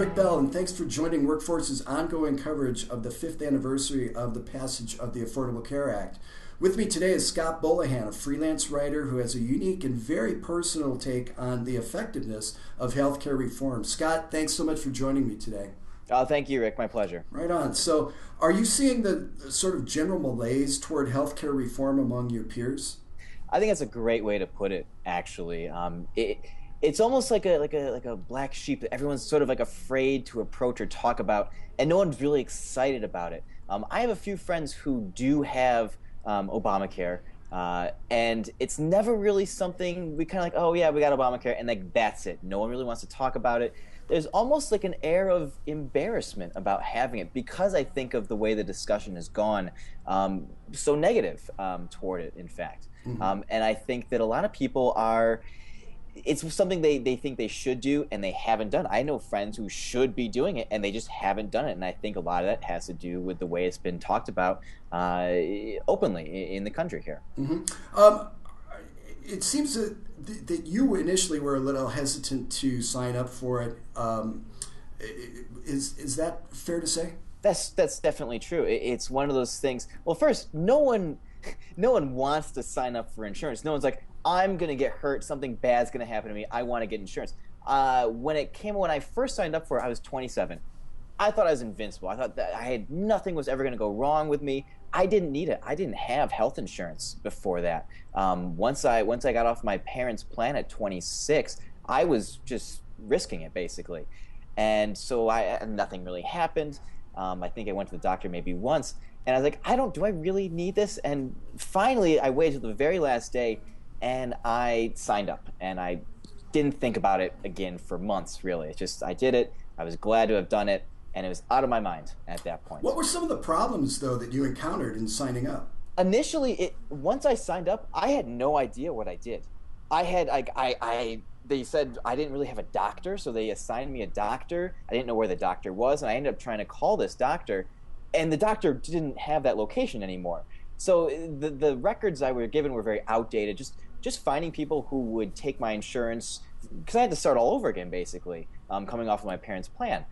Rick Bell, and thanks for joining Workforce's ongoing coverage of the 5th anniversary of the passage of the Affordable Care Act. With me today is Scott Bolohan, a freelance writer who has a unique and very personal take on the effectiveness of healthcare reform. Scott, thanks so much for joining me today. Thank you, Rick. My pleasure. Right on. So, are you seeing the sort of general malaise toward healthcare reform among your peers? I think that's a great way to put it, actually. It's almost like a black sheep that everyone's sort of like afraid to approach or talk about, and no one's really excited about it. I have a few friends who do have Obamacare, and it's never really something we kind of like, oh yeah, we got Obamacare, and like that's it. No one really wants to talk about it. There's almost like an air of embarrassment about having it because I think of the way the discussion has gone so negative toward it, in fact. And I think that a lot of people it's something they think they should do and they haven't done. I know friends who should be doing it and they just haven't done it. And I think a lot of that has to do with the way it's been talked about openly in the country here. It seems that you initially were a little hesitant to sign up for it. Is that fair to say? That's definitely true. It's one of those things. Well, first, no one wants to sign up for insurance. No one's like, I'm going to get hurt, something bad's going to happen to me, I want to get insurance. When I first signed up for it, I was 27. I thought I was invincible. I thought that nothing was ever going to go wrong with me. I didn't need it. I didn't have health insurance before that. Once I got off my parents' plan at 26, I was just risking it, basically. And so nothing really happened. I think I went to the doctor maybe once, and I was like, do I really need this? And finally, I waited till the very last day, and I signed up, and I didn't think about it again for months, really. It's just, I did it, I was glad to have done it, and it was out of my mind at that point. What were some of the problems, though, that you encountered in signing up? Initially, once I signed up, I had no idea what I did. They said I didn't really have a doctor, so they assigned me a doctor. I didn't know where the doctor was, and I ended up trying to call this doctor, and the doctor didn't have that location anymore. So the records I were given were very outdated. Just finding people who would take my insurance, because I had to start all over again, basically, coming off of my parents' plan.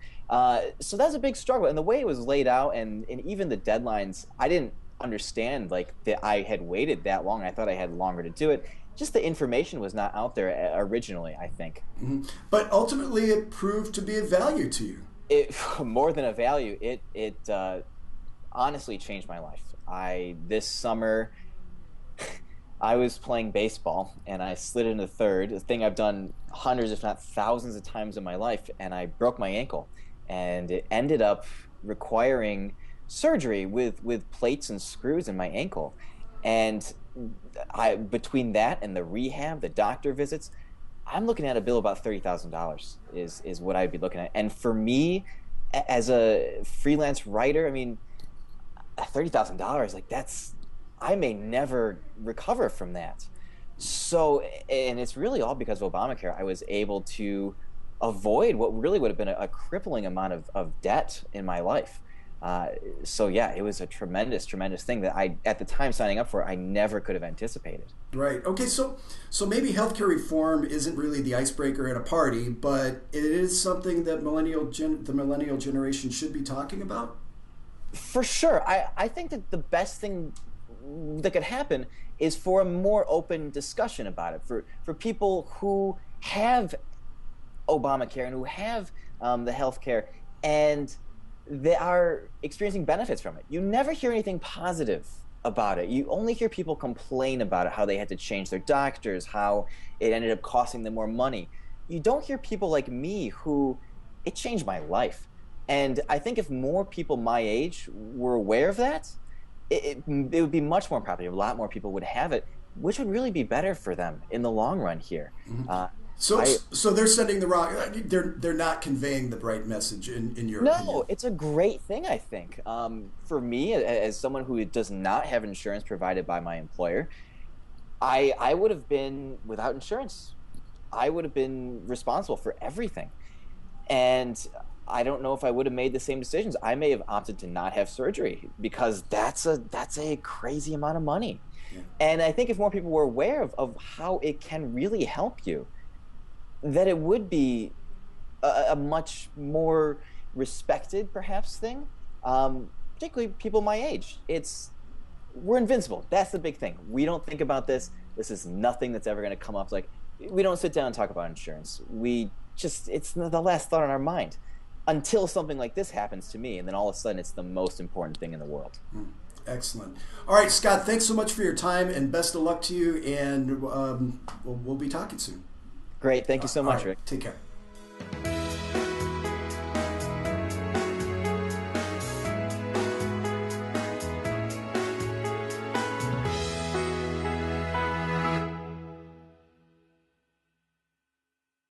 So that's a big struggle. And the way it was laid out, and even the deadlines, I didn't understand that I had waited that long. I thought I had longer to do it. Just the information was not out there originally, I think. Mm-hmm. But ultimately, it proved to be of value to you. It more than a value. It honestly changed my life. This summer, I was playing baseball, and I slid into third, a thing I've done hundreds, if not thousands of times in my life, and I broke my ankle. And it ended up requiring surgery with plates and screws in my ankle. And between that and the rehab, the doctor visits, I'm looking at a bill about $30,000 is what I'd be looking at. And for me, as a freelance writer, I mean, $30,000, I may never recover from that. So, and it's really all because of Obamacare. I was able to avoid what really would have been a crippling amount of debt in my life. So yeah, it was a tremendous thing that I, at the time signing up for, I never could have anticipated. Right. Okay. So maybe healthcare reform isn't really the icebreaker at a party, but it is something that the millennial generation should be talking about. For sure. I think that the best thing that could happen is for a more open discussion about it, for people who have Obamacare and who have the health care, and they are experiencing benefits from it. You never hear anything positive about it. You only hear people complain about it, how they had to change their doctors, how it ended up costing them more money. You don't hear people like me who it changed my life. And I think if more people my age were aware of that, it would be much more popular. A lot more people would have it, which would really be better for them in the long run here. Mm-hmm. So they're sending the wrong. They're not conveying the right message in your opinion. No, it's a great thing, I think. For me, as someone who does not have insurance provided by my employer, I would have been without insurance. I would have been responsible for everything, and I don't know if I would have made the same decisions. I may have opted to not have surgery because that's a crazy amount of money. Yeah. And I think if more people were aware of how it can really help you, that it would be a much more respected, perhaps, thing. Particularly people my age. We're invincible. That's the big thing. We don't think about this. This is nothing that's ever going to come up. Like, we don't sit down and talk about insurance. It's the last thought on our mind until something like this happens to me, and then all of a sudden it's the most important thing in the world. Excellent. All right, Scott, thanks so much for your time, and best of luck to you, and we'll be talking soon. Great. Thank you so much, right, Rick. Take care.